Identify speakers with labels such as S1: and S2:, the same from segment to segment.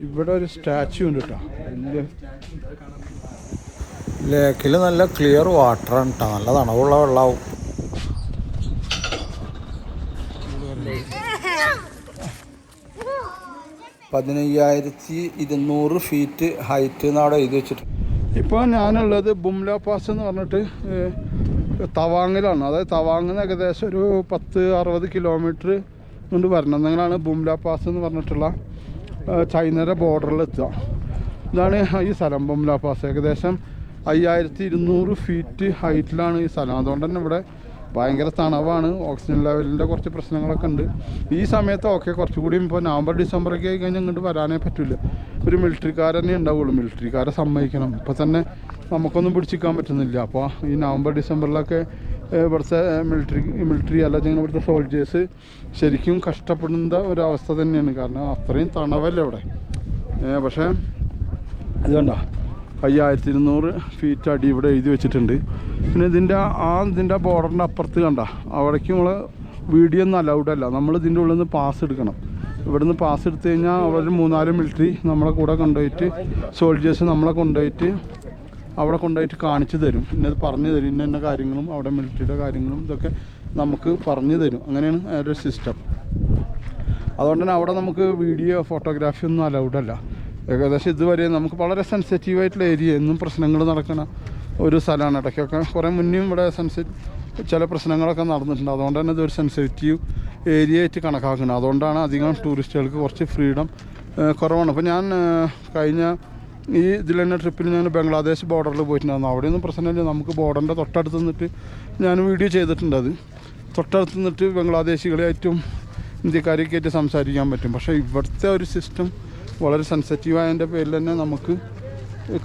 S1: ഇവിടെ ഒരു സ്റ്റാച്യു ഉണ്ട് കേട്ടോ.
S2: ലേക്കിൽ നല്ല ക്ലിയർ വാട്ടറാണ് കേട്ടോ, നല്ല തണവുള്ള വെള്ളമാവും. $15,200 ഹൈറ്റ് എന്നവിടെ എഴുതി വെച്ചിട്ട്.
S1: ഇപ്പോൾ ഞാനുള്ളത് ബുംല പാസ് എന്ന് പറഞ്ഞിട്ട് തവാങ്ങിലാണ്. അതായത് തവാങ്ങിൽ നിന്ന് ഏകദേശം ഒരു 60 കിലോമീറ്റർ കൊണ്ട് വരണം എന്നെങ്കിലാണ് ബുംല പാസ് എന്ന് പറഞ്ഞിട്ടുള്ള ചൈനയുടെ ബോർഡറിൽ എത്തുക. ഇതാണ് ഈ സ്ഥലം ബുംല പാസ്. ഏകദേശം 5200 ഹൈറ്റിലാണ് ഈ സ്ഥലം. അതുകൊണ്ട് തന്നെ ഇവിടെ ഭയങ്കര തണവാണ്. ഓക്സിജൻ ലെവലിൻ്റെ കുറച്ച് പ്രശ്നങ്ങളൊക്കെ ഉണ്ട്. ഈ സമയത്ത് ഓക്കെ, കുറച്ചുകൂടി ഇപ്പോൾ നവംബർ ഡിസംബറൊക്കെ ആയി കഴിഞ്ഞാൽ ഇങ്ങോട്ട് വരാനേ പറ്റില്ല. ഒരു മിലിറ്ററിക്കാർ തന്നെ ഉണ്ടാവുള്ളൂ. മിലിറ്ററിക്കാരെ സമ്മതിക്കണം. ഇപ്പോൾ തന്നെ നമുക്കൊന്നും പിടിച്ചിരിക്കാൻ പറ്റുന്നില്ല. അപ്പോൾ ഈ നവംബർ ഡിസംബറിലൊക്കെ ഇവിടുത്തെ മിലിറ്ററി അല്ല ഇവിടുത്തെ സോൾജേഴ്സ് ശരിക്കും കഷ്ടപ്പെടുന്ന ഒരവസ്ഥ തന്നെയാണ്. കാരണം അത്രയും തണവല്ലേ ഇവിടെ. പക്ഷേ അതുകൊണ്ടാ 5200 അടി ഇവിടെ എഴുതി വെച്ചിട്ടുണ്ട്. പിന്നെ ഇതിൻ്റെ ബോർഡറിൻ്റെ അപ്പുറത്ത് കണ്ട അവിടേക്ക് നമ്മൾ വീഡിയോ ഒന്നും അലൗഡ് അല്ല. നമ്മൾ ഇതിൻ്റെ ഉള്ളിൽ നിന്ന് പാസ് എടുക്കണം. ഇവിടെ നിന്ന് പാസ് എടുത്തു കഴിഞ്ഞാൽ അവിടെ ഒരു 3-4 മിലിറ്ററി നമ്മളെ കൂടെ കൊണ്ടുപോയിട്ട് സോൾജേഴ്സ് നമ്മളെ കൊണ്ടുപോയിട്ട് അവിടെ കൊണ്ടുപോയിട്ട് കാണിച്ചു തരും. ഇന്നത് പറഞ്ഞു തരും. ഇന്ന കാര്യങ്ങളും അവിടെ മിലിറ്ററിയുടെ കാര്യങ്ങളും ഇതൊക്കെ നമുക്ക് പറഞ്ഞു തരും. അങ്ങനെയാണ് ഒരു സിസ്റ്റം. അതുകൊണ്ട് തന്നെ അവിടെ നമുക്ക് വീഡിയോ ഫോട്ടോഗ്രാഫി ഒന്നും അലൗഡ് അല്ല. ഏകദേശം ഇതുവരെ നമുക്ക് വളരെ സെൻസിറ്റീവായിട്ടുള്ള ഏരിയ, എന്നും പ്രശ്നങ്ങൾ നടക്കുന്ന ഒരു സ്ഥലമാണ്. ഇടയ്ക്കൊക്കെ കുറേ മുന്നേയും ഇവിടെ ചില പ്രശ്നങ്ങളൊക്കെ നടന്നിട്ടുണ്ട്. അതുകൊണ്ട് തന്നെ ഇതൊരു സെൻസിറ്റീവ് ഏരിയ ആയിട്ട് കണക്കാക്കുന്നത്. അതുകൊണ്ടാണ് അധികം ടൂറിസ്റ്റുകൾക്ക് കുറച്ച് ഫ്രീഡം കുറവാണ്. അപ്പോൾ ഞാൻ കഴിഞ്ഞ ഇതിൽ തന്നെ ട്രിപ്പിൽ ഞാൻ ബംഗ്ലാദേശ് ബോർഡറിൽ പോയിട്ടുണ്ടായിരുന്നു. അവിടെയൊന്നും പ്രശ്നമില്ല. നമുക്ക് ബോർഡറിൻ്റെ തൊട്ടടുത്ത് നിന്നിട്ട് ഞാൻ വീഡിയോ ചെയ്തിട്ടുണ്ട്. അത് തൊട്ടടുത്ത് നിന്നിട്ട് ബംഗ്ലാദേശികളായിട്ടും ഇന്ത്യക്കാരെയൊക്കെ ആയിട്ട് സംസാരിക്കാൻ പറ്റും. പക്ഷേ ഇവിടുത്തെ ഒരു സിസ്റ്റം വളരെ സെൻസിറ്റീവായതിൻ്റെ പേരിൽ തന്നെ നമുക്ക്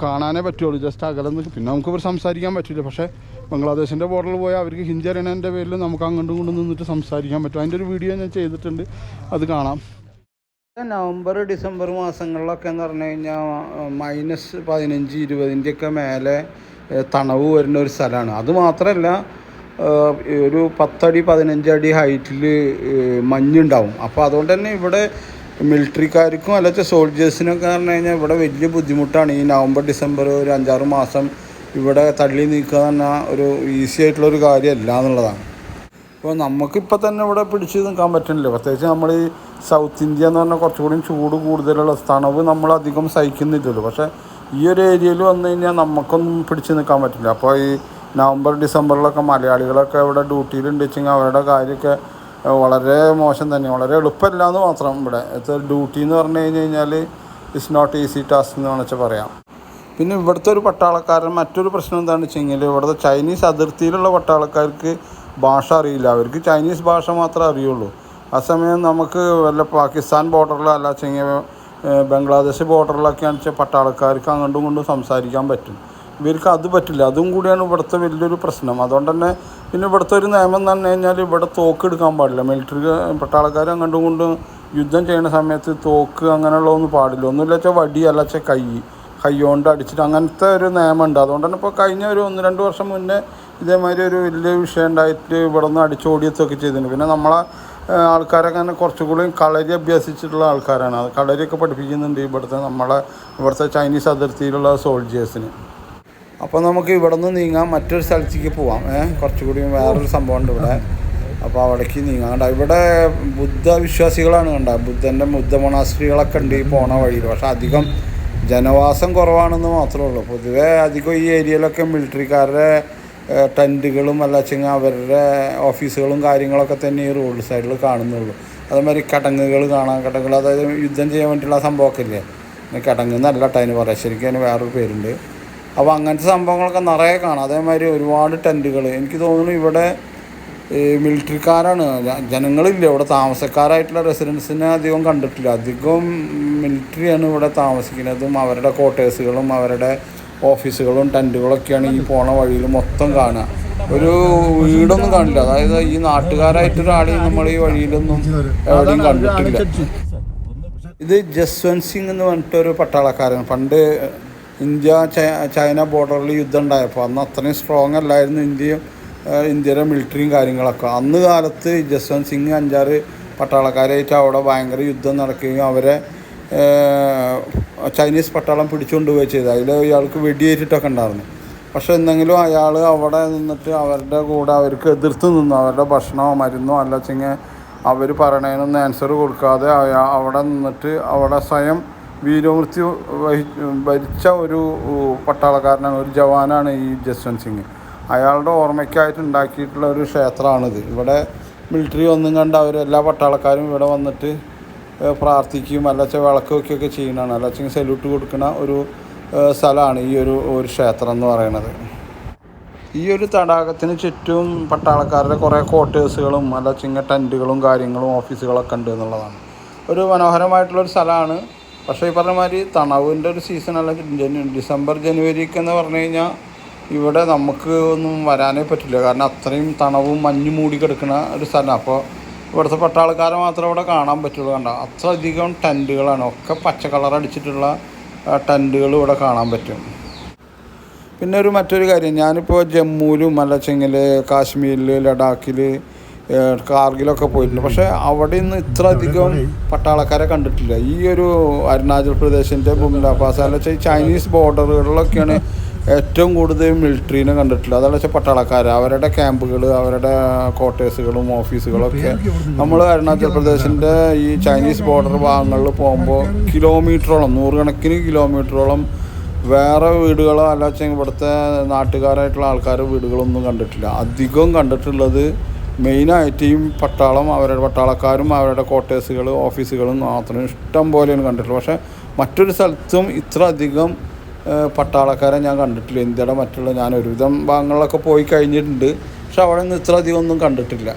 S1: കാണാനേ പറ്റുള്ളൂ. ജസ്റ്റ് അകലെന്ന് പിന്നെ നമുക്ക് ഇവർ സംസാരിക്കാൻ പറ്റില്ല. പക്ഷേ ബംഗ്ലാദേശിൻ്റെ ബോർഡറിൽ പോയാൽ അവർക്ക് ഹിന്ദി അറിയണതിൻ്റെ പേരിൽ നമുക്ക് അങ്ങോട്ടും ഇങ്ങോട്ടും നിന്നിട്ട് സംസാരിക്കാൻ പറ്റും. അതിൻ്റെ ഒരു വീഡിയോ ഞാൻ ചെയ്തിട്ടുണ്ട്, അത് കാണാം.
S2: നവംബർ ഡിസംബർ മാസങ്ങളിലൊക്കെ എന്ന് പറഞ്ഞു കഴിഞ്ഞാൽ -15-20 മേലെ തണവ് വരുന്ന ഒരു സ്ഥലമാണ്. അതുമാത്രമല്ല ഒരു 10 അടി 15 അടി ഹൈറ്റിൽ മഞ്ഞുണ്ടാവും. അപ്പോൾ അതുകൊണ്ട് തന്നെ ഇവിടെ മിലിറ്ററിക്കാർക്കും അല്ലെങ്കിൽ സോൾജേഴ്സിനൊക്കെ പറഞ്ഞു കഴിഞ്ഞാൽ ഇവിടെ വലിയ ബുദ്ധിമുട്ടാണ്. ഈ നവംബർ ഡിസംബർ ഒരു 5-6 മാസം ഇവിടെ തള്ളി നീക്കുക തന്നെ ഒരു ഈസി ആയിട്ടുള്ളൊരു കാര്യമല്ല എന്നുള്ളതാണ്. അപ്പോൾ നമുക്കിപ്പോൾ തന്നെ ഇവിടെ പിടിച്ച് നിൽക്കാൻ പറ്റുന്നില്ല. പ്രത്യേകിച്ച് നമ്മൾ ഈ സൗത്ത് ഇന്ത്യ എന്ന് പറഞ്ഞാൽ കുറച്ചുകൂടി ചൂട് കൂടുതലുള്ള തണവ് നമ്മളധികം സഹിക്കുന്നില്ലല്ലോ. പക്ഷേ ഈ ഒരു ഏരിയയിൽ വന്നു കഴിഞ്ഞാൽ നമുക്കൊന്നും പിടിച്ച് നിൽക്കാൻ പറ്റില്ല. അപ്പോൾ ഈ നവംബർ ഡിസംബറിലൊക്കെ മലയാളികളൊക്കെ ഇവിടെ ഡ്യൂട്ടിയിലുണ്ട് വെച്ചെങ്കിൽ അവരുടെ കാര്യമൊക്കെ വളരെ മോശം തന്നെ. വളരെ എളുപ്പമല്ല എന്ന് മാത്രം. ഇവിടെ ഡ്യൂട്ടി എന്ന് പറഞ്ഞു കഴിഞ്ഞാൽ ഇറ്റ്സ് നോട്ട് ഈസി ടാസ്ക് എന്ന് വേണമെന്ന് പറയാം. പിന്നെ ഇവിടുത്തെ ഒരു പട്ടാളക്കാരൻ മറ്റൊരു പ്രശ്നം എന്താണെന്ന് വെച്ചെങ്കിൽ ഇവിടുത്തെ ചൈനീസ് അതിർത്തിയിലുള്ള പട്ടാളക്കാർക്ക് ഭാഷ അറിയില്ല. അവർക്ക് ചൈനീസ് ഭാഷ മാത്രമേ അറിയുള്ളൂ. ആ സമയം നമുക്ക് വല്ല പാകിസ്ഥാൻ ബോർഡറിലോ അല്ല വെച്ചെങ്കിൽ ബംഗ്ലാദേശ് ബോർഡറിലൊക്കെയാണെന്ന് വെച്ചാൽ പട്ടാളക്കാർക്ക് അങ്ങോട്ടും ഇങ്ങോട്ടും സംസാരിക്കാൻ പറ്റും. ഇവർക്ക് അത് പറ്റില്ല. അതും കൂടിയാണ് ഇവിടുത്തെ വലിയൊരു പ്രശ്നം. അതുകൊണ്ട് തന്നെ പിന്നെ ഇവിടുത്തെ ഒരു നിയമം എന്ന് പറഞ്ഞു കഴിഞ്ഞാൽ ഇവിടെ തോക്ക് എടുക്കാൻ പാടില്ല. മിലിറ്ററി പട്ടാളക്കാർ അങ്ങോട്ടും ഇങ്ങോട്ടും യുദ്ധം ചെയ്യുന്ന സമയത്ത് തോക്ക് അങ്ങനെയുള്ളതൊന്നും പാടില്ല. ഒന്നുമില്ല വെച്ചാൽ വടി അല്ല വെച്ചാൽ കൈ കൊണ്ട് അടിച്ചിട്ട് അങ്ങനത്തെ ഒരു നിയമമുണ്ട്. അതുകൊണ്ട് തന്നെ ഇപ്പോൾ കഴിഞ്ഞ ഒരു 1-2 വർഷം മുന്നേ ഇതേമാതിരി ഒരു വലിയ വിഷയം ഉണ്ടായിട്ട് ഇവിടെ നിന്ന് അടിച്ചോടിയത്തൊക്കെ ചെയ്തിട്ടുണ്ട്. പിന്നെ നമ്മളെ ആൾക്കാരൊക്കെ തന്നെ കുറച്ചുകൂടി കളരി അഭ്യസിച്ചിട്ടുള്ള ആൾക്കാരാണ്. അത് കളരിയൊക്കെ പഠിപ്പിക്കുന്നുണ്ട് ഇവിടുത്തെ ചൈനീസ് അതിർത്തിയിലുള്ള സോൾജേഴ്സിന്. അപ്പോൾ നമുക്ക് ഇവിടെ നിന്ന് നീങ്ങാൻ മറ്റൊരു സ്ഥലത്തേക്ക് പോവാം. കുറച്ചുകൂടി വേറൊരു സംഭവമുണ്ട് ഇവിടെ. അപ്പോൾ അവിടേക്ക് നീങ്ങാണ്ട. ഇവിടെ ബുദ്ധവിശ്വാസികളാണ് ബുദ്ധൻ്റെ മൊണാസ്ട്രികളൊക്കെ ഉണ്ട് ഈ പോണ വഴിയിൽ. പക്ഷേ അധികം ജനവാസം കുറവാണെന്ന് മാത്രമേ ഉള്ളൂ. പൊതുവേ അധികം ഈ ഏരിയയിലൊക്കെ മിലിറ്ററിക്കാരുടെ ടെൻറ്റുകളും അല്ലാച്ചെങ്കിൽ അവരുടെ ഓഫീസുകളും കാര്യങ്ങളൊക്കെ തന്നെ ഈ റോഡ് സൈഡിൽ കാണുന്നുള്ളൂ. അതേമാതിരി കടങ്ങുകൾ കാണാം. കടങ്ങൾ അതായത് യുദ്ധം ചെയ്യാൻ വേണ്ടിയിട്ടുള്ള സംഭവമൊക്കെ ഇല്ലേ, കടങ്ങെന്നല്ല അതിന് പറയാം, ശരിക്കും അതിന് വേറൊരു പേരുണ്ട്. അപ്പോൾ അങ്ങനത്തെ സംഭവങ്ങളൊക്കെ നിറയെ കാണാം. അതേമാതിരി ഒരുപാട് ടെൻറ്റുകൾ. എനിക്ക് തോന്നുന്നു ഇവിടെ മിലിറ്ററിക്കാരാണ്, ജനങ്ങളില്ല ഇവിടെ. താമസക്കാരായിട്ടുള്ള റെസിഡൻസിനെ അധികം കണ്ടിട്ടില്ല. അധികം മിലിറ്ററിയാണ് ഇവിടെ താമസിക്കുന്നതും. അവരുടെ ക്വാർട്ടേഴ്സുകളും അവരുടെ ഓഫീസുകളും ടെൻറ്റുകളൊക്കെയാണ് ഈ പോണ വഴിയിൽ മൊത്തം കാണുക. ഒരു വീടൊന്നും കാണില്ല. അതായത് ഈ നാട്ടുകാരായിട്ടൊരാളെയും നമ്മൾ ഈ വഴിയിലൊന്നും എവിടെയും കണ്ടിട്ടില്ല. ഇത് ജസ്വന്ത് സിംഗ് എന്ന് പറഞ്ഞിട്ടൊരു പട്ടാളക്കാരൻ. പണ്ട് ഇന്ത്യ ചൈന ബോർഡറിൽ യുദ്ധം ഉണ്ടായപ്പോൾ അന്ന് അത്രയും സ്ട്രോങ് അല്ലായിരുന്നു ഇന്ത്യയുടെ മിലിറ്ററിയും കാര്യങ്ങളൊക്കെ. അന്ന് കാലത്ത് ജസ്വന്ത് സിംഗ് 5-6 പട്ടാളക്കാരായിട്ട് അവിടെ ഭയങ്കര യുദ്ധം നടക്കുകയും അവരെ ചൈനീസ് പട്ടാളം പിടിച്ചുകൊണ്ടുപോയി ചെയ്തത്. അതിൽ ഇയാൾക്ക് വെടിയേറ്റിട്ടൊക്കെ ഉണ്ടായിരുന്നു. പക്ഷേ എന്തെങ്കിലും അയാൾ അവിടെ നിന്നിട്ട് അവരുടെ കൂടെ അവർക്ക് എതിർത്ത് നിന്നു. അവരുടെ ഭക്ഷണമോ മരുന്നോ അല്ല വെച്ചെങ്കിൽ അവർ പറയണതിനൊന്നും ആൻസർ കൊടുക്കാതെ അവിടെ നിന്നിട്ട് അവിടെ സ്വയം വീരമൃത്യു ഭരിച്ച ഒരു പട്ടാളക്കാരനാണ്, ഒരു ജവാനാണ് ഈ ജസ്വന്ത് സിംഗ്. അയാളുടെ ഓർമ്മയ്ക്കായിട്ട് ഉണ്ടാക്കിയിട്ടുള്ള ഒരു ക്ഷേത്രമാണിത്. ഇവിടെ മിലിറ്ററി ഒന്നും കണ്ട് അവർ എല്ലാ പട്ടാളക്കാരും ഇവിടെ വന്നിട്ട് പ്രാർത്ഥിക്കുകയും അല്ലച്ച വിളക്ക് വയ്ക്കുകയൊക്കെ ചെയ്യുന്നതാണ്. അല്ലച്ചെങ്കിൽ സല്യൂട്ട് കൊടുക്കുന്ന ഒരു സ്ഥലമാണ് ഈ ഒരു ക്ഷേത്രം എന്ന് പറയുന്നത്. ഈ ഒരു തടാകത്തിന് ചുറ്റും പട്ടാളക്കാരുടെ കുറേ ക്വാർട്ടേഴ്സുകളും അല്ലച്ചെങ്കിൽ ടെൻറ്റുകളും കാര്യങ്ങളും ഓഫീസുകളൊക്കെ ഉണ്ട് എന്നുള്ളതാണ്. ഒരു മനോഹരമായിട്ടുള്ളൊരു സ്ഥലമാണ്. പക്ഷേ ഈ പറഞ്ഞ മാതിരി തണവിൻ്റെ ഒരു സീസൺ അല്ല, ഡിസംബർ ജനുവരിക്ക് എന്ന് പറഞ്ഞു കഴിഞ്ഞാൽ ഇവിടെ നമുക്ക് ഒന്നും വരാനേ പറ്റില്ല. കാരണം അത്രയും തണവും മഞ്ഞ് മൂടി കിടക്കുന്ന ഒരു സ്ഥലമാണ്. അപ്പോൾ ഇവിടുത്തെ പട്ടാളക്കാരെ മാത്രമേ ഇവിടെ കാണാൻ പറ്റുള്ളൂ. കണ്ടോ, അത്രയധികം ടെൻറ്റുകളാണ്. ഒക്കെ പച്ച കളർ അടിച്ചിട്ടുള്ള ടെൻറ്റുകൾ ഇവിടെ കാണാൻ പറ്റും. പിന്നെ മറ്റൊരു കാര്യം, ഞാനിപ്പോൾ ജമ്മുവിലും അല്ലച്ചെങ്കിൽ കാശ്മീരിൽ, ലഡാക്കിൽ, കാർഗിലൊക്കെ പോയിട്ടുണ്ട്. പക്ഷേ അവിടെ നിന്ന് ഇത്ര അധികം പട്ടാളക്കാരെ കണ്ടിട്ടില്ല. ഈ ഒരു അരുണാചൽ പ്രദേശിൻ്റെ ബുംല പാസ് അല്ലച്ച ചൈനീസ് ബോർഡറുകളിലൊക്കെയാണ് ഏറ്റവും കൂടുതൽ മിലിറ്ററീനെ കണ്ടിട്ടുള്ളത്. അതെന്ന് വെച്ചാൽ പട്ടാളക്കാർ, അവരുടെ ക്യാമ്പുകൾ, അവരുടെ ക്വാർട്ടേഴ്സുകളും ഓഫീസുകളൊക്കെ നമ്മൾ അരുണാചൽ പ്രദേശിൻ്റെ ഈ ചൈനീസ് ബോർഡർ ഭാഗങ്ങളിൽ പോകുമ്പോൾ കിലോമീറ്ററോളം, നൂറുകണക്കിന് കിലോമീറ്ററോളം വേറെ വീടുകളോ അല്ല വെച്ചാൽ ഇവിടുത്തെ നാട്ടുകാരായിട്ടുള്ള ആൾക്കാരുടെ വീടുകളൊന്നും കണ്ടിട്ടില്ല. അധികം കണ്ടിട്ടുള്ളത് മെയിനായിട്ട് ഈ പട്ടാളം, അവരുടെ പട്ടാളക്കാരും അവരുടെ ക്വാർട്ടേഴ്സുകൾ ഓഫീസുകളും മാത്രം ഇഷ്ടം പോലെയാണ് കണ്ടിട്ടുള്ളത്. പക്ഷേ മറ്റൊരു സ്ഥലത്തും ഇത്ര അധികം പട്ടാളക്കാരെ ഞാൻ കണ്ടിട്ടില്ല. ഇന്ത്യയുടെ മറ്റുള്ള ഞാൻ ഒരുവിധം ഭാഗങ്ങളിലൊക്കെ പോയി കഴിഞ്ഞിട്ടുണ്ട്. പക്ഷെ അവിടെ നിന്ന് ഇത്ര അധികം ഒന്നും കണ്ടിട്ടില്ല.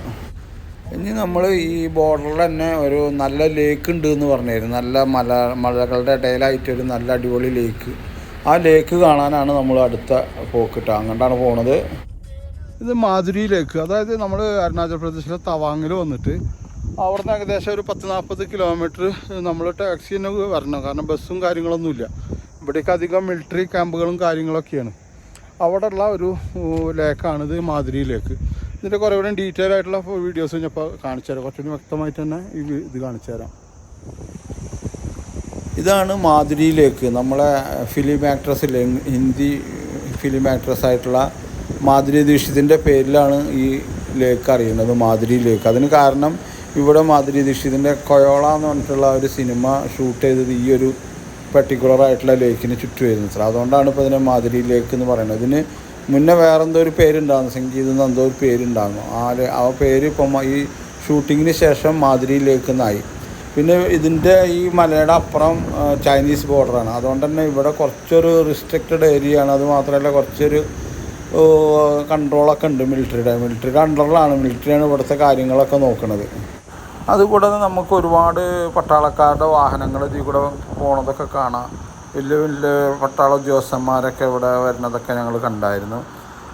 S2: ഇനി നമ്മൾ ഈ ബോർഡറിൽ തന്നെ ഒരു നല്ല ലേക്ക് ഉണ്ട് എന്ന് പറഞ്ഞായിരുന്നു. നല്ല മലകളുടെ ഇടയിലായിട്ടൊരു നല്ല അടിപൊളി ലേക്ക്. ആ ലേക്ക് കാണാനാണ് നമ്മൾ അടുത്ത പോക്കിട്ട് അങ്ങോട്ടാണ് പോണത്.
S1: ഇത് മാധുരി ലേക്ക്, അതായത് നമ്മൾ അരുണാചൽ പ്രദേശിലെ തവാങ്ങിൽ വന്നിട്ട് അവിടെ നിന്ന് ഏകദേശം ഒരു 10-40 കിലോമീറ്റർ നമ്മൾ ടാക്സി തന്നെ വരണം. കാരണം ബസ്സും കാര്യങ്ങളൊന്നുമില്ല. ഇവിടേക്ക് അധികം മിലിറ്ററി ക്യാമ്പുകളും കാര്യങ്ങളൊക്കെയാണ്. അവിടെയുള്ള ഒരു ലേക്കാണിത്, മാധുരി ലേക്ക്. ഇതിൻ്റെ കുറേ കൂടെ ഡീറ്റെയിൽ ആയിട്ടുള്ള വീഡിയോസ് ഞാൻ ഇപ്പോൾ കാണിച്ചു തരാം. കുറച്ചുകൂടി വ്യക്തമായിട്ട് തന്നെ ഇത് കാണിച്ചു തരാം.
S2: ഇതാണ് മാധുരി ലേക്ക്. നമ്മളെ ഫിലിം ആക്ട്രസില്ലേ, ഹിന്ദി ഫിലിം ആക്ട്രസ് ആയിട്ടുള്ള മാധുരി ദീക്ഷിതിൻ്റെ പേരിലാണ് ഈ ലേക്ക് അറിയുന്നത്, മാധുരി ലേക്ക്. അതിന് കാരണം ഇവിടെ മാധുരി ദീക്ഷിതിൻ്റെ കൊയോള എന്ന് പറഞ്ഞിട്ടുള്ള ഒരു സിനിമ ഷൂട്ട് ചെയ്തത് ഈ ഒരു പെർട്ടിക്കുലറായിട്ടുള്ള ലേക്കിന് ചുറ്റുമായിരുന്നു സാർ. അതുകൊണ്ടാണ് ഇപ്പോൾ ഇതിനെ മാധുരി ലേക്ക് എന്ന് പറയുന്നത്. ഇതിന് മുന്നേ വേറെന്തോ ഒരു പേരുണ്ടാകുന്നു, സംഗീതം എന്ന് എന്തോ ഒരു പേരുണ്ടാകുന്നു. ആ പേര് ഇപ്പം ഈ ഷൂട്ടിങ്ങിന് ശേഷം മാധുരി ലേക്ക് എന്നായി. പിന്നെ ഇതിൻ്റെ ഈ മലയുടെ അപ്പുറം ചൈനീസ് ബോർഡറാണ്. അതുകൊണ്ട് തന്നെ ഇവിടെ കുറച്ചൊരു റിസ്ട്രിക്റ്റഡ് ഏരിയയാണ്. അതുമാത്രമല്ല കുറച്ചൊരു കൺട്രോളൊക്കെ ഉണ്ട് മിലിറ്ററിയുടെ അണ്ടറിലാണ്. മിലിറ്ററിയാണ് ഇവിടുത്തെ കാര്യങ്ങളൊക്കെ നോക്കുന്നത്. അതുകൂടാതെ നമുക്ക് ഒരുപാട് പട്ടാളക്കാരുടെ വാഹനങ്ങൾ ഇതിൽ കൂടെ പോണതൊക്കെ കാണാം. വലിയ വലിയ പട്ടാള ഉദ്യോഗസ്ഥന്മാരൊക്കെ ഇവിടെ വരുന്നതൊക്കെ ഞങ്ങൾ കണ്ടായിരുന്നു.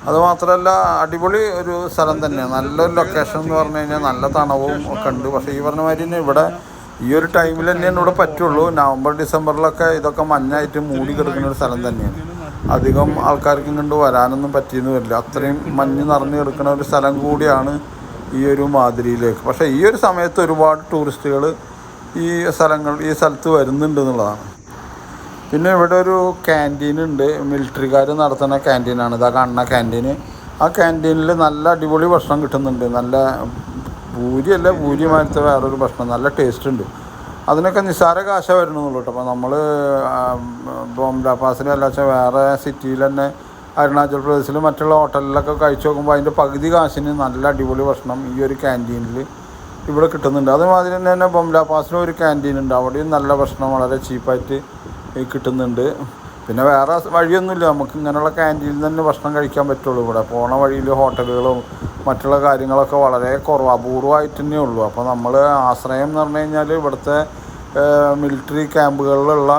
S2: അതുമാത്രമല്ല അടിപൊളി ഒരു സ്ഥലം തന്നെയാണ്. നല്ലൊരു ലൊക്കേഷൻ എന്ന് പറഞ്ഞു കഴിഞ്ഞാൽ നല്ല തണവും ഒക്കെ ഉണ്ട്. പക്ഷേ ഈ പറഞ്ഞ മാതിരി തന്നെ ഇവിടെ ഈ ഒരു ടൈമിൽ തന്നെയാണ് ഇവിടെ പറ്റുള്ളൂ. നവംബർ ഡിസംബറിലൊക്കെ ഇതൊക്കെ മഞ്ഞായിട്ട് മൂടി കിടക്കുന്ന ഒരു സ്ഥലം തന്നെയാണ്. അധികം ആൾക്കാർക്കും കൊണ്ട് വരാനൊന്നും പറ്റിയെന്ന് വരില്ല. അത്രയും മഞ്ഞ് നിറഞ്ഞു കിടക്കുന്ന ഒരു സ്ഥലം കൂടിയാണ് ഈ ഒരു മാധുരിയിലേക്ക്. പക്ഷേ ഈ ഒരു സമയത്ത് ഒരുപാട് ടൂറിസ്റ്റുകൾ ഈ സ്ഥലത്ത് വരുന്നുണ്ട് എന്നുള്ളതാണ്. പിന്നെ ഇവിടെ ഒരു ക്യാൻറ്റീനുണ്ട്, മിലിറ്ററിക്കാർ നടത്തുന്ന ക്യാൻറ്റീനാണ്. ഇതാ കാണുന്ന ക്യാൻറ്റീന്. ആ ക്യാൻറ്റീനിൽ നല്ല അടിപൊളി ഭക്ഷണം കിട്ടുന്നുണ്ട്. നല്ല പൂരി മാറ്റത്തെ വേറൊരു ഭക്ഷണം, നല്ല ടേസ്റ്റ് ഉണ്ട്. അതിനൊക്കെ നിസ്സാര കാശ വരണമെന്നുള്ളൂ കേട്ടോ. അപ്പോൾ നമ്മൾ ബോംല പാസിൽ അല്ലാച്ച വേറെ സിറ്റിയിൽ തന്നെ അരുണാചൽ പ്രദേശിൽ മറ്റുള്ള ഹോട്ടലിലൊക്കെ കഴിച്ച് നോക്കുമ്പോൾ അതിൻ്റെ പകുതി കാശിന് നല്ല അടിപൊളി ഭക്ഷണം ഈ ഒരു ക്യാൻറ്റീനിൽ ഇവിടെ കിട്ടുന്നുണ്ട്. അതുമാതിരി തന്നെ ബോംല പാസിലും ഒരു ക്യാൻറ്റീൻ ഉണ്ട്. അവിടെയും നല്ല ഭക്ഷണം വളരെ ചീപ്പായിട്ട് കിട്ടുന്നുണ്ട്. പിന്നെ വേറെ വഴിയൊന്നുമില്ല, നമുക്ക് ഇങ്ങനെയുള്ള ക്യാൻറ്റീനിൽ തന്നെ ഭക്ഷണം കഴിക്കാൻ പറ്റുള്ളൂ. ഇവിടെ പോണ വഴിയിൽ ഹോട്ടലുകളും മറ്റുള്ള കാര്യങ്ങളൊക്കെ വളരെ കുറവ്, അപൂർവമായിട്ട് തന്നെ ഉള്ളൂ. അപ്പോൾ നമ്മൾ ആശ്രയം എന്ന് പറഞ്ഞു കഴിഞ്ഞാൽ ഇവിടുത്തെ മിലിറ്ററി ക്യാമ്പുകളിലുള്ള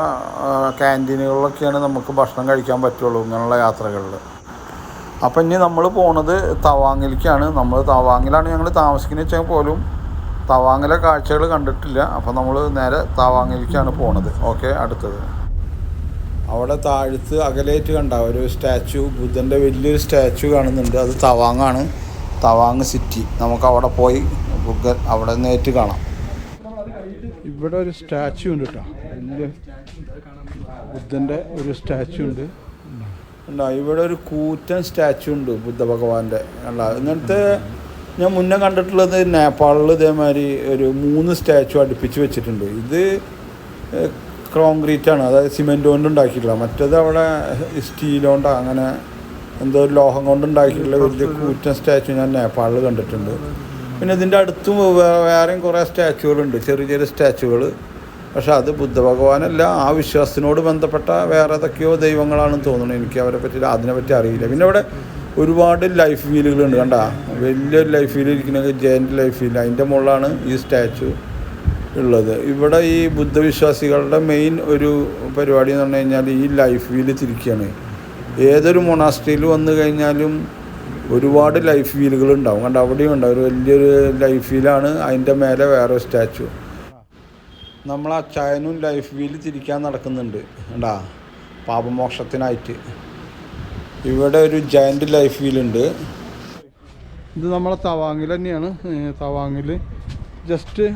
S2: ക്യാൻറ്റീനുകളിലൊക്കെയാണ് നമുക്ക് ഭക്ഷണം കഴിക്കാൻ പറ്റുള്ളൂ ഇങ്ങനെയുള്ള യാത്രകളിൽ. അപ്പം ഇനി നമ്മൾ പോണത് തവാങ്ങിലേക്കാണ്. തവാങ്ങിലാണ് ഞങ്ങൾ താമസിക്കുന്നത് വെച്ചാൽ പോലും തവാങ്ങിലെ കാഴ്ചകൾ കണ്ടിട്ടില്ല. അപ്പോൾ നമ്മൾ നേരെ തവാങ്ങിലേക്കാണ് പോണത്. ഓക്കെ, അടുത്തത് അവിടെ താഴത്ത് അകലേറ്റ് കണ്ട ഒരു സ്റ്റാച്ചു, ബുദ്ധൻ്റെ വലിയൊരു സ്റ്റാച്ചു കാണുന്നുണ്ട്. അത് തവാങ്ങാണ്, തവാങ് സിറ്റി. നമുക്ക് അവിടെ പോയി അവിടെ നേരിട്ട് കാണാം.
S1: ഇവിടെ ഒരു സ്റ്റാച്ചു ഉണ്ട് കേട്ടോ, വലിയ ബുദ്ധൻ്റെ ഒരു സ്റ്റാച്ചു ഉണ്ട്.
S2: ഇവിടെ ഒരു കൂറ്റൻ സ്റ്റാച്ചു ഉണ്ട് ബുദ്ധ ഭഗവാന്റെ. ഇങ്ങനത്തെ ഞാൻ മുന്നേ കണ്ടിട്ടുള്ളത് നേപ്പാളിൽ ഇതേമാതിരി ഒരു 3 സ്റ്റാച്ചു അടുപ്പിച്ച് വെച്ചിട്ടുണ്ട്. ഇത് കോൺക്രീറ്റ് ആണ്, അതായത് സിമെൻറ്റ് കൊണ്ട് ഉണ്ടാക്കിയിട്ടുള്ള. മറ്റേത് അവിടെ സ്റ്റീൽ കൊണ്ട് അങ്ങനെ എന്തോ ഒരു ലോഹം കൊണ്ട് ഉണ്ടാക്കിയിട്ടുള്ള വലിയ കൂറ്റൻ സ്റ്റാച്ചു ഞാൻ നേപ്പാളിൽ കണ്ടിട്ടുണ്ട്. പിന്നെ ഇതിൻ്റെ അടുത്തും വേറെയും കുറേ സ്റ്റാച്ചുകളുണ്ട്, ചെറിയ ചെറിയ സ്റ്റാച്ചുകൾ. പക്ഷെ അത് ബുദ്ധ ഭഗവാനല്ല, ആ വിശ്വാസത്തിനോട് ബന്ധപ്പെട്ട വേറെ ഏതൊക്കെയോ ദൈവങ്ങളാണെന്ന് തോന്നുന്നു. എനിക്ക് അതിനെപ്പറ്റി അറിയില്ല. പിന്നെ ഇവിടെ ഒരുപാട് ലൈഫ് വീലുകളുണ്ട്. കണ്ട വലിയൊരു ലൈഫ് വീൽ ഇരിക്കുന്നത് ജയൻറ്റ് ലൈഫ് വീൽ, അതിൻ്റെ മുകളിലാണ് ഈ സ്റ്റാച്ചു ഉള്ളത്. ഇവിടെ ഈ ബുദ്ധവിശ്വാസികളുടെ മെയിൻ ഒരു പരിപാടി എന്ന് പറഞ്ഞു കഴിഞ്ഞാൽ ഈ ലൈഫ് വീല് തിരിക്കുകയാണ്. ഏതൊരു മൊണാസ്ട്രിയിൽ വന്നു കഴിഞ്ഞാലും ഒരുപാട് ലൈഫ് വീലുകളുണ്ടാവും. കണ്ട അവിടെയും ഉണ്ടാവും ഒരു വലിയൊരു ലൈഫ് വീലാണ്, അതിൻ്റെ മേലെ വേറെ സ്റ്റാച്ചു. നമ്മൾ ആ ചൈനും ലൈഫ് വീല് തിരിക്കാൻ നടക്കുന്നുണ്ട് കണ്ടാ, പാപമോക്ഷത്തിനായിട്ട്. ഇവിടെ ഒരു ജയൻറ്റ് ലൈഫ് വീലുണ്ട്.
S1: ഇത് നമ്മളെ തവാങ്ങിൽ തന്നെയാണ്. തവാങ്ങിൽ ജസ്റ്റ്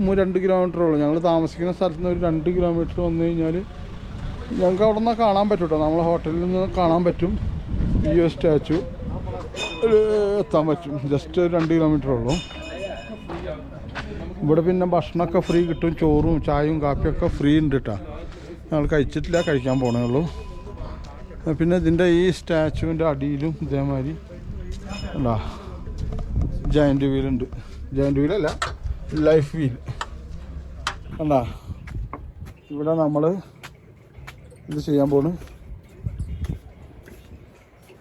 S1: 2 കിലോമീറ്റർ ഉള്ളൂ. ഞങ്ങൾ താമസിക്കുന്ന സ്ഥലത്ത് നിന്ന് ഒരു 2 കിലോമീറ്റർ വന്നു കഴിഞ്ഞാൽ ഞങ്ങൾക്ക് അവിടെ നിന്ന് കാണാൻ പറ്റും കേട്ടോ. നമ്മളെ ഹോട്ടലിൽ നിന്ന് കാണാൻ പറ്റും ഈ ഒരു സ്റ്റാച്ചു എത്താൻ പറ്റും. ജസ്റ്റ് 2 കിലോമീറ്റർ ഉള്ളൂ. ഇവിടെ പിന്നെ ഭക്ഷണമൊക്കെ ഫ്രീ കിട്ടും, ചോറും ചായയും കാപ്പിയൊക്കെ ഫ്രീ ഉണ്ട് കേട്ടോ. ഞങ്ങൾ കഴിച്ചിട്ടില്ല, കഴിക്കാൻ പോണേ ഉള്ളൂ. പിന്നെ ഇതിൻ്റെ ഈ സ്റ്റാച്ചുവിൻ്റെ അടിയിലും ഇതേമാതിരി എന്താ ജയൻറ്റ് വീലുണ്ട്. ജയൻറ്റ് വീലല്ല, ലൈഫ് വീൽ കണ്ടാ. ഇവിടെ നമ്മൾ ഇത് ചെയ്യാൻ പോണ്.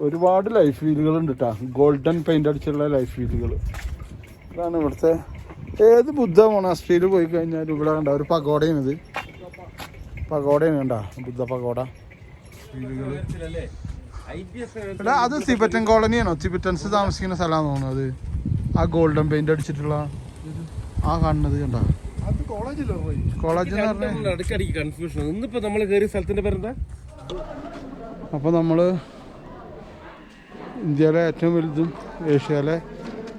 S1: ഒരുപാട് ലൈഫ് വീലുകളുണ്ട് കേട്ടോ, ഗോൾഡൻ പെയിൻ്റ് അടിച്ചുള്ള ലൈഫ് വീലുകൾ. ഇതാണ് ഇവിടുത്തെ ഏത് ബുദ്ധ മൊണാസ്ട്രിയിൽ പോയി കഴിഞ്ഞാലും ഇവിടെ കണ്ട ഒരു പഗോഡയാണ്. ഇത് പഗോഡയാണ് കണ്ട, ബുദ്ധ പഗോഡ വീലുകൾ. എടാ അത് തിബറ്റൻ കോളനിയാണോ? തിബറ്റൻസ് താമസിക്കുന്ന സ്ഥലമാണെന്ന് തോന്നുന്നത്. ആ ഗോൾഡൻ പെയിന്റ് അടിച്ചിട്ടുള്ള ആ കാണുന്നത് കണ്ട, കോളേജ് എന്ന് പറഞ്ഞാൽ. അപ്പോൾ നമ്മൾ ഇന്ത്യയിലെ ഏറ്റവും വലുതും ഏഷ്യയിലെ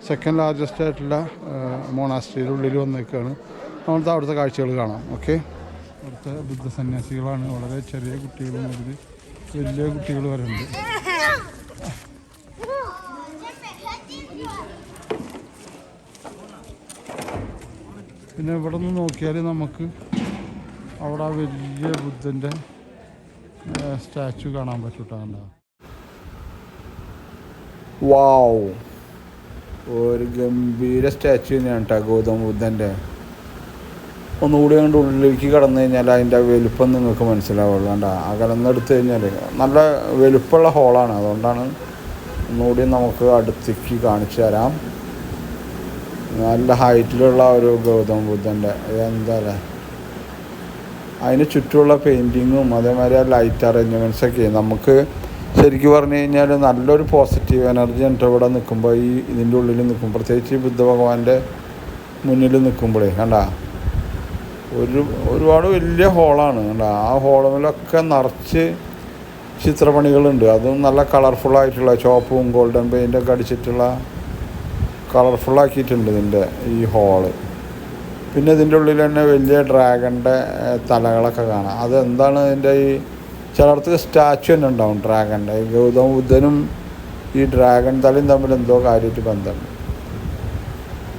S1: സെക്കൻഡ് ലാർജസ്റ്റ് ആയിട്ടുള്ള മൊണാസ്ട്രിയുടെ ഉള്ളിൽ വന്നേക്കാണ്. നമുക്ക് അവിടുത്തെ കാഴ്ചകൾ കാണാം. ഓക്കെ, അവിടുത്തെ ബുദ്ധ സന്യാസികളാണ്. വളരെ ചെറിയ കുട്ടികളും മുതൽ വലിയ കുട്ടികൾ വരെ ഉണ്ട്. പിന്നെ ഇവിടെ നിന്ന് നോക്കിയാൽ നമുക്ക് അവിടെ ആ വലിയ ബുദ്ധൻ്റെ സ്റ്റാച്ചു കാണാൻ പറ്റൂട്ടാ.
S2: വാവ്, ഒരു ഗംഭീര സ്റ്റാച്ചു തന്നെയാണ് കേട്ടോ ഗൗതമ ബുദ്ധൻ്റെ. ഒന്നുകൂടി അങ്ങോട്ട് ഉള്ളിലേക്ക് കടന്നു കഴിഞ്ഞാൽ അതിൻ്റെ വലുപ്പം നിങ്ങൾക്ക് മനസ്സിലാവുള്ളൂ. കണ്ട അകലന്നെടുത്ത് കഴിഞ്ഞാൽ നല്ല വലുപ്പമുള്ള ഹോളാണ്. അതുകൊണ്ടാണ് ഒന്നുകൂടി നമുക്ക് അടുത്തേക്ക് കാണിച്ചു തരാം. നല്ല ഹൈറ്റിലുള്ള ഒരു ഗൗതമ ബുദ്ധൻ്റെ എന്താ അല്ലേ, അതിന് ചുറ്റുമുള്ള പെയിൻറ്റിങ്ങും അതേമാതിരി ആ ലൈറ്റ് അറേഞ്ച്മെൻറ്റ്സൊക്കെ നമുക്ക് ശരിക്കും പറഞ്ഞു കഴിഞ്ഞാൽ നല്ലൊരു പോസിറ്റീവ് എനർജി ഉണ്ട് ഇവിടെ നിൽക്കുമ്പോൾ. ഈ ഇതിൻ്റെ ഉള്ളിൽ നിൽക്കും, പ്രത്യേകിച്ച് ഈ ബുദ്ധ ഭഗവാന്റെ മുന്നിൽ നിൽക്കുമ്പോഴേ കണ്ട ഒരുപാട് വലിയ ഹോളാണ് കണ്ട. ആ ഹോളിലൊക്കെ നിറച്ച് ചിത്രപ്പണികളുണ്ട്. അതും നല്ല കളർഫുള്ളായിട്ടുള്ള ചുവപ്പും ഗോൾഡൻ പെയിൻ്റൊക്കെ അടിച്ചിട്ടുള്ള കളർഫുള്ളാക്കിയിട്ടുണ്ട് ഇതിൻ്റെ ഈ ഹോള്. പിന്നെ ഇതിൻ്റെ ഉള്ളിൽ തന്നെ വലിയ ഡ്രാഗൻ്റെ തലകളൊക്കെ കാണാം. അതെന്താണ് ഇതിൻ്റെ ഈ ചിലയിടത്ത് സ്റ്റാച്ചു തന്നെ ഉണ്ടാവും ഡ്രാഗൻ്റെ. ഈ ഗൗതമ ബുദ്ധനും ഈ ഡ്രാഗൺ തലയും തമ്മിൽ എന്തോ കാര്യമായിട്ട് ബന്ധമുണ്ട്.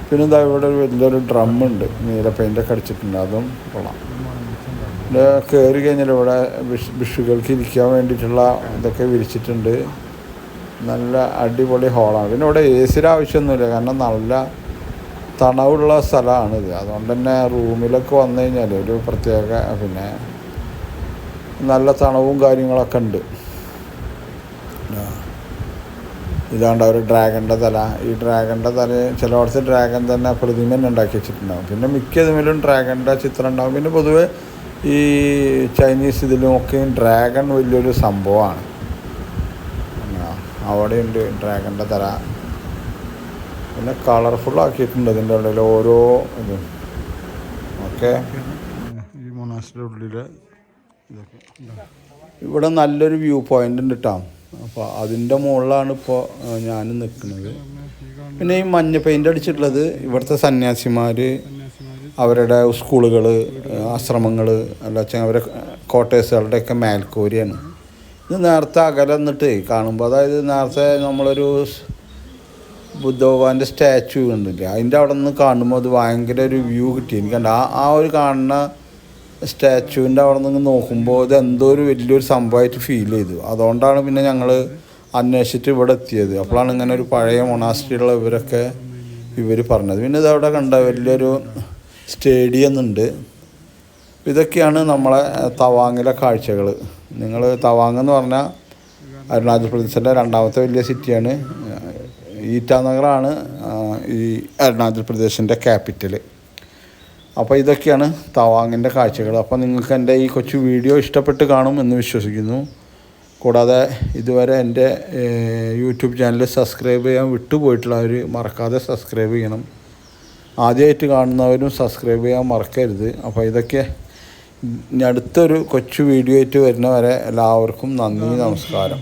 S2: പിന്നെ എന്താ ഇവിടെ ഒരു വലിയൊരു ഡ്രമ്മുണ്ട്, നീല പെയിൻ്റൊക്കെ അടിച്ചിട്ടുണ്ട്, അതും കൊള്ളാം. ഇവിടെ കയറി കഴിഞ്ഞാൽ ഇവിടെ ഭിക്ഷുക്കൾക്ക് ഇരിക്കാൻ വേണ്ടിയിട്ടുള്ള ഇതൊക്കെ വിരിച്ചിട്ടുണ്ട്. നല്ല അടിപൊളി ഹോളാണ്. പിന്നെ ഇവിടെ എ സിയുടെ ആവശ്യമൊന്നുമില്ല, കാരണം നല്ല തണവുള്ള സ്ഥലമാണിത്. അതുകൊണ്ട് തന്നെ റൂമിലൊക്കെ വന്നു കഴിഞ്ഞാൽ ഒരു പ്രത്യേക പിന്നെ നല്ല തണവും കാര്യങ്ങളൊക്കെ ഉണ്ട്. ഇതാണ്ട് ഒരു ഡ്രാഗൻ്റെ തല. ഈ ഡ്രാഗൻ്റെ തല ചിലയിടത്ത് ഡ്രാഗൻ തന്നെ പ്രതിമ തന്നെ ഉണ്ടാക്കി വെച്ചിട്ടുണ്ടാകും. പിന്നെ മിക്കതിലും ഡ്രാഗൻ്റെ ചിത്രം ഉണ്ടാകും. പിന്നെ പൊതുവെ ഈ ചൈനീസ് ഇതിലുമൊക്കെയും ഡ്രാഗൺ വലിയൊരു സംഭവമാണ്. അവിടെയുണ്ട് ഡ്രാഗൻ്റെ തല. പിന്നെ കളർഫുള്ളാക്കിയിട്ടുണ്ട് ഇതിൻ്റെ ഉള്ളിൽ ഓരോ ഇതും. ഓക്കെ,
S1: ഈ മൊണാസ്ട്രിയുടെ ഉള്ളിൽ ഇതൊക്കെ
S2: ഇവിടെ നല്ലൊരു വ്യൂ പോയിൻ്റ് ഉണ്ട് കേട്ടോ. അപ്പോൾ അതിൻ്റെ മുകളിലാണ് ഇപ്പോൾ ഞാൻ നിൽക്കുന്നത്. പിന്നെ ഈ മഞ്ഞ പെയിൻ്റ് അടിച്ചിട്ടുള്ളത് ഇവിടുത്തെ സന്യാസിമാർ അവരുടെ സ്കൂളുകൾ, ആശ്രമങ്ങൾ, അല്ല വെച്ചാൽ അവരെ ക്വാർട്ടേഴ്സുകളുടെയൊക്കെ മേൽക്കൂരയാണ്. ഇത് നേരത്തെ അകലെ നിന്നിട്ട് കാണുമ്പോൾ, അതായത് നേരത്തെ നമ്മളൊരു ബുദ്ധഭഗവാന്റെ സ്റ്റാച്ചു കണ്ടില്ലേ, അതിൻ്റെ അവിടെ നിന്ന് കാണുമ്പോൾ അത് ഭയങ്കര ഒരു വ്യൂ കിട്ടി എനിക്ക്. ആ ഒരു കാണുന്ന സ്റ്റാച്ചുവിൻ്റെ അവിടെ നിന്ന് നോക്കുമ്പോൾ ഇത് എന്തോ ഒരു വലിയൊരു സംഭവമായിട്ട് ഫീൽ ചെയ്തു. അതുകൊണ്ടാണ് പിന്നെ ഞങ്ങൾ അന്വേഷിച്ചിട്ട് ഇവിടെ എത്തിയത്. അപ്പോഴാണ് ഇങ്ങനെ ഒരു പഴയ മൊണാസ്ട്രിയുള്ള ഇവർ പറഞ്ഞത്. പിന്നെ ഇതവിടെ കണ്ട വലിയൊരു സ്റ്റേഡിയം ഉണ്ട്. ഇതൊക്കെയാണ് നമ്മളെ തവാങ്ങിലെ കാഴ്ചകൾ. നിങ്ങൾ തവാങ് എന്ന് പറഞ്ഞാൽ അരുണാചൽ പ്രദേശിൻ്റെ രണ്ടാമത്തെ വലിയ സിറ്റിയാണ്. ഈറ്റാനഗറാണ് ഈ അരുണാചൽ പ്രദേശിൻ്റെ ക്യാപിറ്റൽ. അപ്പോൾ ഇതൊക്കെയാണ് തവാങ്ങിൻ്റെ കാഴ്ചകൾ. അപ്പോൾ നിങ്ങൾക്ക് എൻ്റെ ഈ കൊച്ചു വീഡിയോ ഇഷ്ടപ്പെട്ട് കാണും എന്ന് വിശ്വസിക്കുന്നു. കൂടാതെ ഇതുവരെ എൻ്റെ യൂട്യൂബ് ചാനൽ സബ്സ്ക്രൈബ് ചെയ്യാൻ വിട്ടുപോയിട്ടുള്ളവർ മറക്കാതെ സബ്സ്ക്രൈബ് ചെയ്യണം. ആദ്യമായിട്ട് കാണുന്നവരും സബ്സ്ക്രൈബ് ചെയ്യാൻ മറക്കരുത്. അപ്പോൾ ഇതൊക്കെ ഇനി അടുത്തൊരു കൊച്ചു വീഡിയോ ആയിട്ട് വരുന്നവരെ എല്ലാവർക്കും നന്ദി, നമസ്കാരം.